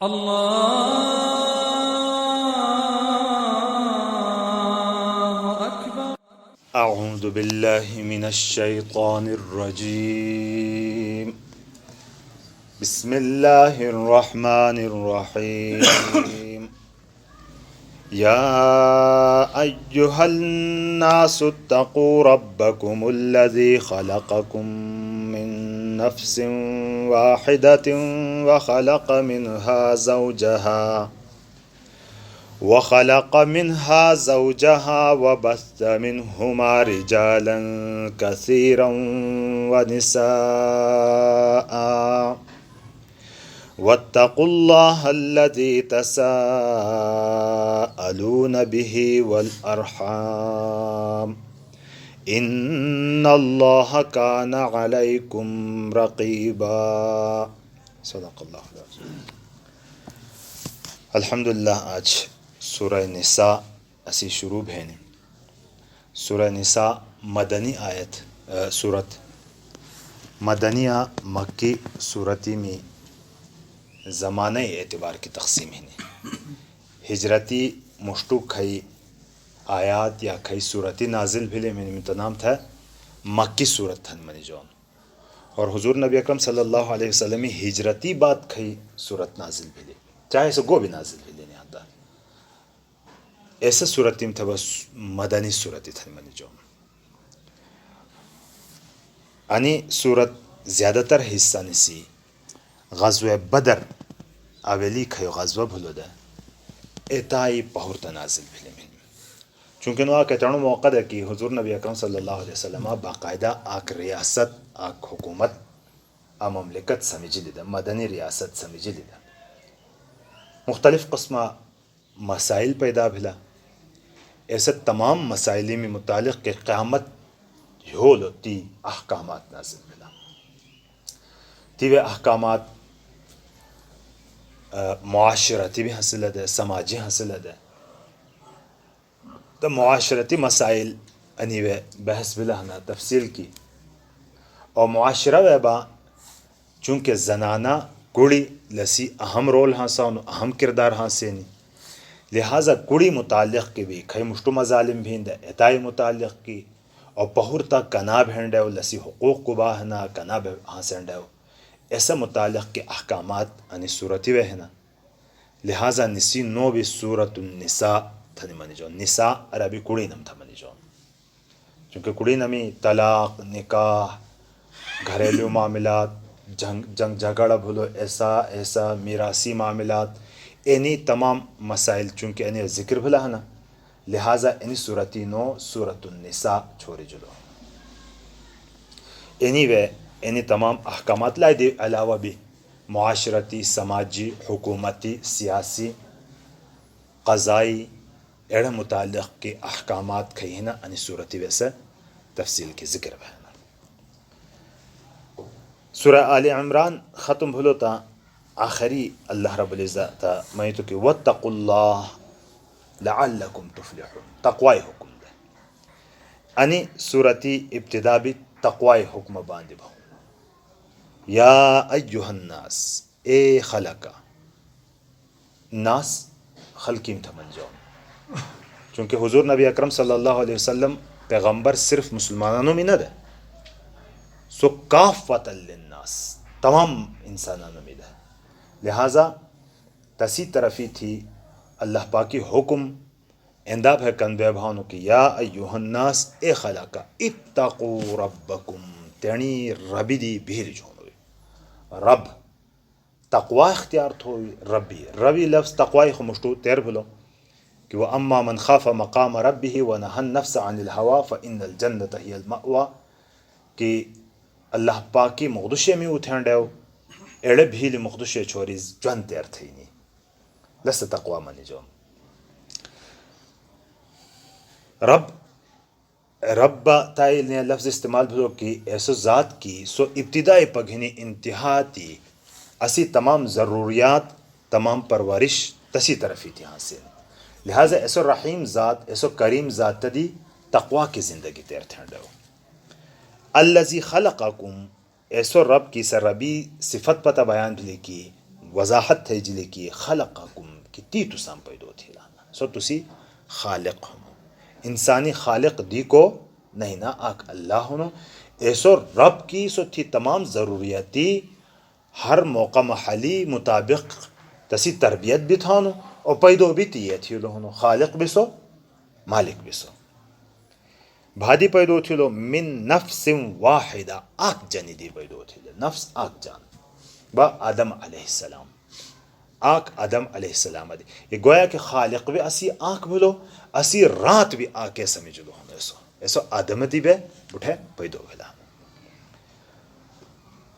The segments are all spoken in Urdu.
الله أكبر. أعوذ بالله من الشيطان الرجيم. بسم الله الرحمن الرحيم. يا أيها الناس اتقوا ربكم الذي خلقكم من نفس واحدة وخلق منها زوجها وبث منهما رجالا كثيرا ونساء واتقوا الله الذي تساءلون به والأرحام إن الله كان عليكم رقيبا. صدق اللہ العظیم. الحمدللہ آج سورہ نساء اسی شروع بھینے. سورہ نساء مدنی آیت سورت مدنیہ مکی صورتی میں زمانہ اعتبار کی تقسیم ہے. ہجرتی مشتو کھئی آیات یا کھئی صورتی نازل بھلے میں نام تھا مکی صورت تھن منی جون. اور حضور نبی اکرم صلی اللہ علیہ وسلم ہجرتی بات کھئی صورت نازل بھلے چاہے سو گو بھی نازل بھلے نہیں آتا ایسا صورتی میں تھا بس مدنی صورتی تھن منی جون. انی صورت زیادہ تر حصہ نسی غزوہ بدر اولی کھیو غزوہ بھلو دا اتائی پہورتا نازل بھلے میں. چونکہ نو آکے تنو موقع دا کہ حضور نبی اکرم صلی اللہ علیہ وسلم باقاعدہ آک ریاست آک حکومت آ مملکت سمجھی لیدا مدنی ریاست سمجھی لیدا. مختلف قسمہ مسائل پیدا بھلا ایسے تمام مسائلی میں متعلق کہ قیامت ہولو تی احکامات نازل بھلا. تیوے احکامات معاشرتی بھی حاصل ہے سماجی حاصل ہے. تو معاشرتی مسائل انیوے بحث بلہنا تفصیل کی اور معاشرہ ویبا چونکہ زنانہ کڑی لسی اہم رول ہانسا ان اہم کردار ہانسینی لہٰذا کڑی متعلق کی بھی کھئی مشتو مظالم بھیند اتائی متعلق کی اور پہورتا کنا بھینڈے لسی حقوق کو باہنا کنا ہانسینڈے ایسا متعلق کے احکامات انی صورتی وہنا. لہٰذا نسی نو بھی صورت النساء تھنی منی جون. نساء عربی کڑی نم تھا منی جون چونکہ کڑی نمی طلاق نکاح گھریلو معاملات جنگ جھگڑا بھولو ایسا میراثی معاملات اینی تمام مسائل چونکہ اینی ذکر بھلا ہے نا لہٰذا اینی صورتی نو صورت النساء چھوڑی جلو. اینی تمام احکامات لائے دی علاوہ بھی معاشرتی سماجی حکومتی سیاسی قضائی ایڑ متعلق کے احکامات کھئی نا انی صورتی ویسے تفصیل کی ذکر ہے. سورہ آل عمران ختم بھلو تا آخری اللہ رب العزت تا میں تو کہ واتقوا اللہ لعلکم تفلحون تقوی حکم دے. انی صورتی ابتدا بھی تقوی حکم باندھ بھو. یا ایہا الناس اے خلقا ناس خلقیم تھا من جاؤ چونکہ حضور نبی اکرم صلی اللہ علیہ وسلم پیغمبر صرف مسلمانوں میں نہ دے سو کافۃ للناس تمام انسانوں میں دے. لہٰذا تسی طرفی تھی اللہ پاکی حکم انداب ہے کندے بھانو کہ یا ایہا الناس اے خلقا اتقوا ربکم تینی ربی دی بھیر جونوی رب تقوی اختیار تھوئی ربی لفظ تقوی خمشتو تیر بھلو کہ وہ اما من خاف مقام ربه ونہى النفس عن الہوا فإن الجنة هي المأوى کہ اللہ پاکی مقدشے میں اتھینڈیو ایڑے بھیلی مقدشے چھوری جون تیر تھینی لست تقوی منی جو. رب تائی نے لفظ استعمال بھلو کی ایسو ذات کی سو ابتدائی پگھنی انتہا تی اسی تمام ضروریات تمام پرورش تسی طرفی تھی حاصل. لہٰذا ایسو رحیم ذات ایسو کریم ذات تدی تقوی کی زندگی تیر تھینڈو. الذی خلقکم ایسو رب کی سر ربی صفت پتہ بیان بھی کی وضاحت تھے جلے کی خلقکم کہ تی تسام پیدو تھی لانا سو تسی خالق ہوں انسانی خالق دی کو نہیں نا آک اللہ ہوں ایسو رب کی سو تھی تمام ضروریاتی ہر موقع محلی مطابق تسی تربیت بھی تھانو اور پیدو بھی تیے تھی لہنو خالق بھی سو مالک بھی سو بھادی پیدو تھی لو من نفس واحدہ آک جنی دی پیدو تھی لو نفس آک جان با آدم علیہ السلام آک آدم علیہ السلام دی یہ گویا کہ خالق بھی اسی آک بلو اسی رات بھی آکے سمجھ لو ہم ایسو آدم دی بے بٹھے پیدو بلا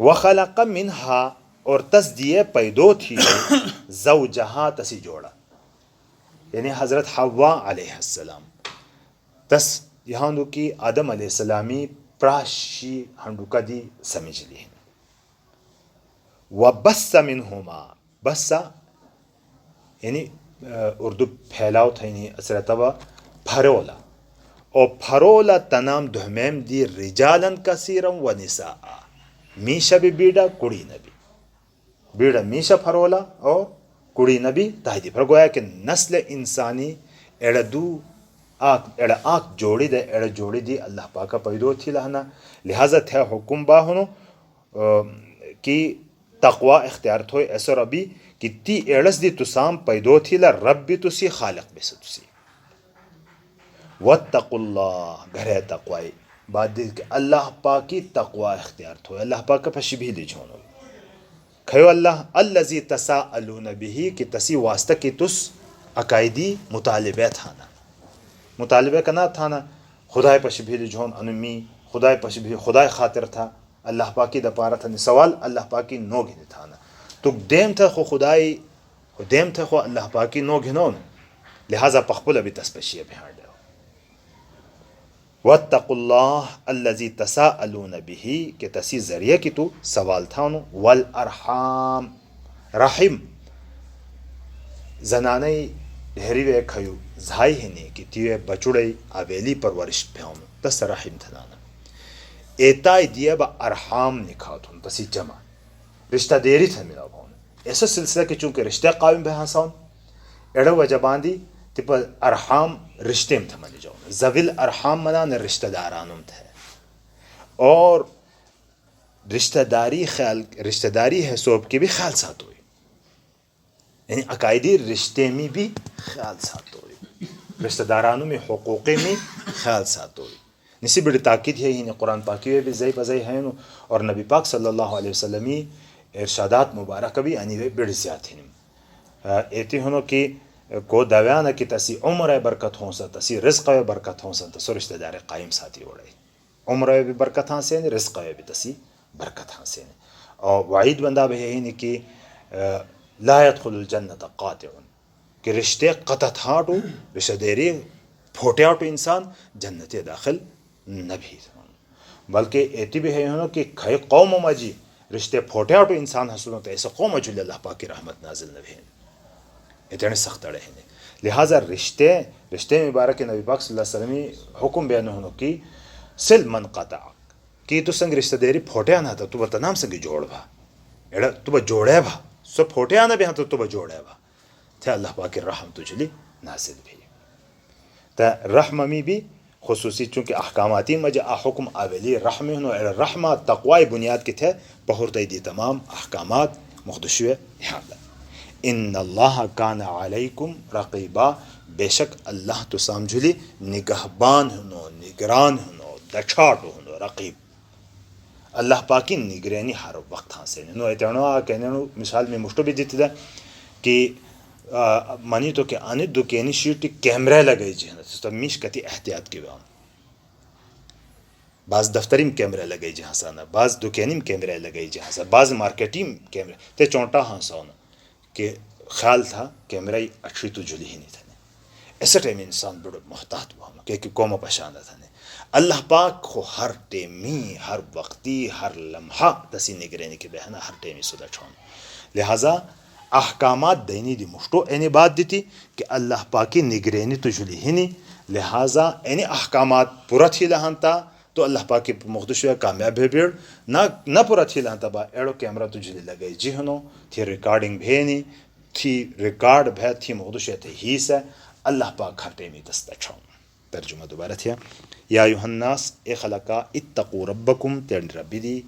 وخلق منہا اور تس دیے پیدو تھی زوجہا تسی جوڑا یعنی حضرت حوا علیہ السلام تس یہاں دو کی آدم علیہ السلامی پراشی ہنڈو کا دی سمجھ لی وبس منہما بسا یعنی اردو پھیلاؤ تھا یعنی اثرتبا پھرولا اور پھرولا تنام دہمیم دی رجالن کثیرم و نساء میشا بھی بیڑا کڑی نبی بیڑا میشا پھرولا اور کڑی نبی تاہدی پھر گویا کہ نسل انسانی ایڑا دو ایڑا آنکھ جوڑی دے ایڑا جوڑی دی اللہ پاکا پیدو تھی لہنا لہذا تھے حکم باہنو کی تقوی اختیار تھوئے ایسا ربی کہ تی ایڑس دی تسام پیدو تھی لہ رب بھی تسی خالق بھی ستسی واتقوا اللہ گھرے تقوی بعد دل کہ اللہ پاکی تقوی اختیار تھوئے اللہ پاکا پشی بھی لی جھونو کھیو اللہ اللذی تساءلون بھی کہ تسی واسطہ کی تس عقائدی مطالبہ تھانا مطالبہ کنا تھانا خدای پشی بھی لی جھون انمی خدای پشی بھی خدای خاطر تھا اللہ پاکی دا پارا تھا سوال اللہ پاکی نو گھنے تھانا تو دیم تھا خو خدای دیم تھا خو اللہ پاکی نو گھنون لہذا پخپل ابھی تسپشی بہار دے واتقوا اللہ الذی تساءلون به کہ تسی ذریعہ کی تو سوال تھانو والارحام رحم زنانی ہری وے کھیو زھائی ہنی کی تیوے بچڑے آویلی پرورش پھیون تس رحم تھنانا ایتائی دیا با ارحام نکھاتون تسی جمع رشتہ دیری تھا ملا بھون ایسا سلسلہ کہ چونکہ رشتہ قائم بے ہنسان ایڑا وجبان دی تیپا ارحام رشتے میں تھا ملی جاؤں زویل ارحام منان رشتہ دارانم تھے اور رشتہ داری ہے سوب کے بھی خیال ساتھ ہوئی یعنی عقائدی رشتے میں بھی خیال ساتھ ہوئی رشتہ دارانوں میں حقوقی میں خیال ساتھ ہوئی نسی بڑی تاکید ہے یعنی قرآن پاکی میں بھی زی بزی ہیں اور نبی پاک صلی اللہ علیہ وسلمی ارشادات مبارکہ بھی یعنی بڑی زیادہ ہیں ایتی ہنو کہ کو دویانہ کی تسی عمر برکت ہوں سا تسی رزق برکت ہوں سا تسو رشتہ دار قائم ساتھی اوڑے عمر بھی برکت ہاں سے رزق بھی تسی برکت ہاں سے اور وعید بندہ بھی ہے کہ لا يدخل الجنت قاطع کہ رشتے قطع تھاٹو رشتہ دیری پھوٹیاٹو انسان جنت داخل نبی بلکہ ایتی بھی ہے کہ کھائی قوم مجی رشتے پھوٹیاٹو انسان حسنوں تو ایسا قوم جو اللہ پاک کی رحمت نازل نبی اتنے سخت رہنے لہٰذا رشتے مبارک نبی پاک صلی اللہ علیہ وسلم حکم بیان ہونو کی سل من قطع کی تو سنگ رشتہ دیری پھوٹیا نہ تھا تو بتا نام سنگی جوڑ بھا ایڑا تو با جوڑے بھا سو پھوٹیا نہ بھی ہاں تو با جوڑے بھا تھے اللہ پاک کی رحم تجھلی نازل بھی تا رحم میں بھی خصوصی چونکہ احکاماتی مجھے حکم آویلی رحم ہنو رحمہ تقوی بنیاد کے تھے بہر دی تمام احکامات مخدشوے حالا ان اللہ کان علیکم رقیبا بے شک اللہ تو سمجھلی نگہبان ہنو نگران ہنو دچھاٹو ہنو رقیب اللہ پاکی نگرانی ہر وقت ہاں سے نو ایتنو کہنے مثال میں مشتو بھی دیتی تھا کہ منی تو کہ آنے دکینی شیٹی کیمرہ لگئی جہاں تو میش کتی احتیاط کی بیان بعض دفتریم کیمرہ لگئی جہاں سانا بعض دکینیم کیمرہ لگئی جہاں سا بعض مارکیٹیم کیمرہ تے چونٹا ہاں سانا کہ خیال تھا کیمرہ اچھی تو جلی ہی نہیں تھا ایسا ٹائم انسان بڑا محتاط ہوا کہ قوم پشاندہ تھا اللہ پاک کو ہر ٹیمی ہر وقتی ہر لمحہ تسی نگرانی کے بہنا ہر ٹیمی سدا چھوڑ لہٰذا احکامات دینی دی مشتو اینی بات دیتی کہ اللہ پاکی نگرانی تو جلی ہی نہیں لہٰذا اینی احکامات پورا تھی لہنتا تو اللہ پاک مخدش کامیاب ہے بیڑ نہ پورا تھی لانتا ایڑو کیمرہ تجھے لگے جی ہنو تھی ریکارڈنگ بھینی تھی ریکارڈ بھے تھی مخدش ہے ہی سے اللہ پاک ہرتے میں دستا چھوم. ترجمہ دوبارہ تھیا یا ایھا الناس اے خلقا اتقوا ربکم تین ربی دی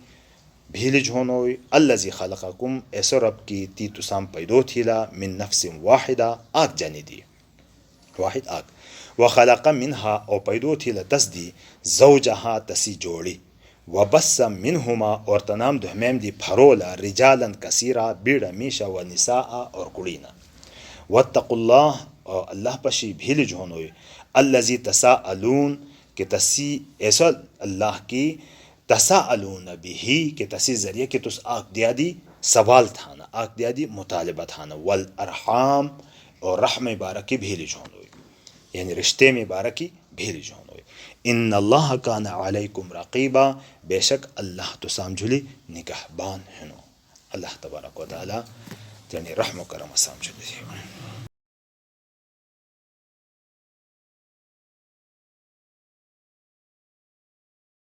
بھیلی جھونوئی الذی خلقکم ایسو رب کی تی تسام پیدو تھیلا من نفس واحدہ آگ جانی دی واحد آگ وخلق منہا او پیدو تھیلا دس دی زوجہا تسی جوڑی وبس منہما اور تنام دہمیم دی پھرولا رجالا کثیرا بیڑا میشا و نساء اور کڑینا واتقوا اللہ اور اللہ پشی بھیلی جھونوئی الذی تساءلون کہ تسی ایسا اللہ کی تساءلون بھی کہ تسی ذریعے کہ تس آگ دیا دی سوال تھانا آگ دیا دی مطالبہ تھانا والارحام اور رحم بارکی بھیلی جھونوئی یعنی رشتے میں بارکی بھیلی جھونوئی ان اللہ کان علیکم رقیبا بے شک اللہ تسام جھلی نگہبان ہنو اللہ تبارک و تعالی یعنی رحم و کرم سام جھلی